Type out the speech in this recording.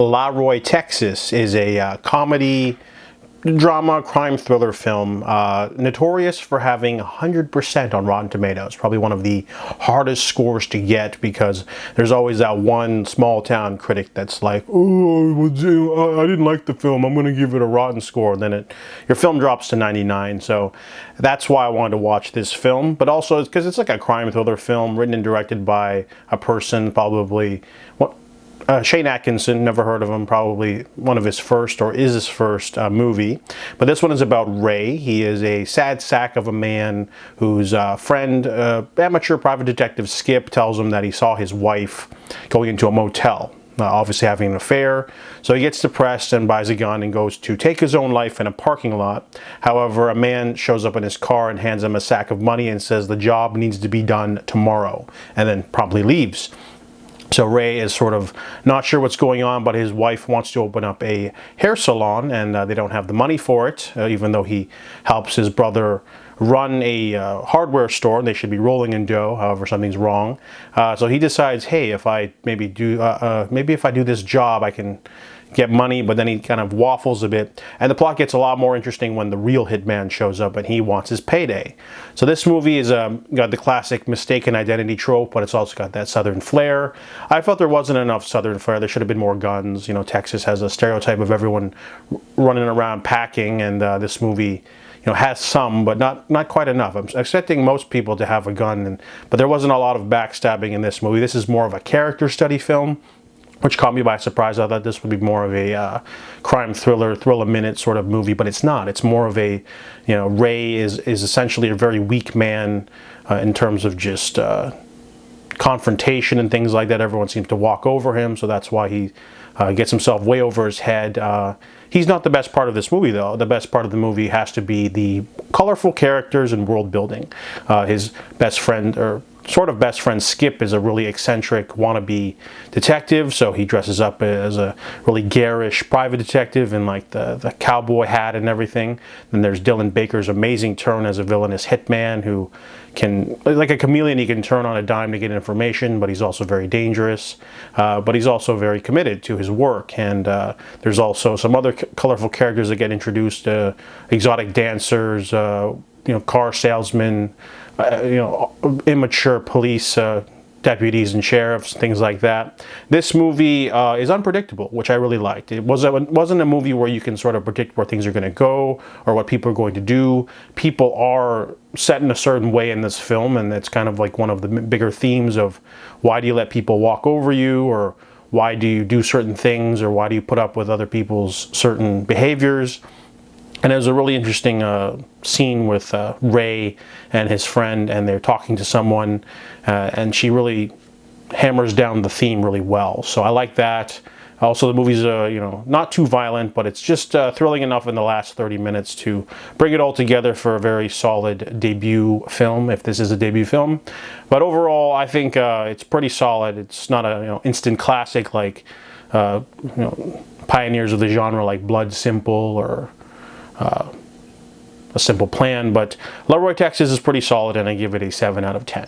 LaRoy, Texas is a comedy, drama, crime thriller film, notorious for having 100% on Rotten Tomatoes. Probably one of the hardest scores to get because there's always that one small town critic that's like, oh, I didn't like the film, I'm going to give it a rotten score. And then your film drops to 99. So that's why I wanted to watch this film. But also because it's like a crime thriller film written and directed by a person, probably Shane Atkinson, never heard of him, probably one of his first, or is his first movie. But this one is about Ray. He is a sad sack of a man whose friend, amateur private detective Skip, tells him that he saw his wife going into a motel, obviously having an affair. So he gets depressed and buys a gun and goes to take his own life in a parking lot. However, a man shows up in his car and hands him a sack of money and says the job needs to be done tomorrow, and then promptly leaves. So Ray is sort of not sure what's going on, but his wife wants to open up a hair salon, and they don't have the money for it, even though he helps his brother run a hardware store, and they should be rolling in dough. However, something's wrong. So he decides, hey, if I maybe if I do this job, I can get money. But then he kind of waffles a bit, and the plot gets a lot more interesting when the real hitman shows up and he wants his payday. So this movie is got the classic mistaken identity trope, but it's also got that southern flair. I felt there wasn't enough southern flair. There should have been more guns. You know, Texas has a stereotype of everyone running around packing, and this movie, you know, has some, but not quite enough. I'm expecting most people to have a gun, but there wasn't a lot of backstabbing in this movie. This is more of a character study film, which caught me by surprise. I thought this would be more of a crime thriller, thrill-a-minute sort of movie, but it's not. It's more of a, you know, Ray is essentially a very weak man in terms of just confrontation and things like that. Everyone seems to walk over him, so that's why he gets himself way over his head. He's not the best part of this movie, though. The best part of the movie has to be the colorful characters and world building. His best friend, or sort of best friend, Skip, is a really eccentric wannabe detective, so he dresses up as a really garish private detective in like the cowboy hat and everything. Then there's Dylan Baker's amazing turn as a villainous hitman who can, like a chameleon, he can turn on a dime to get information, but he's also very dangerous. But he's also very committed to his work, and there's also some other colorful characters that get introduced, exotic dancers, you know, car salesmen, you know, immature police deputies and sheriffs, things like that. This movie is unpredictable, which I really liked. It wasn't a movie where you can sort of predict where things are going to go or what people are going to do. People are set in a certain way in this film, and it's kind of like one of the bigger themes of why do you let people walk over you, or why do you do certain things, or why do you put up with other people's certain behaviors. And there's a really interesting scene with Ray and his friend, and they're talking to someone, and she really hammers down the theme really well. So I like that. Also, the movie's you know, not too violent, but it's just thrilling enough in the last 30 minutes to bring it all together for a very solid debut film, if this is a debut film. But overall, I think it's pretty solid. It's not a, you know, instant classic like you know, pioneers of the genre like Blood Simple or A Simple Plan, but LaRoy, Texas is pretty solid, and I give it a 7 out of 10.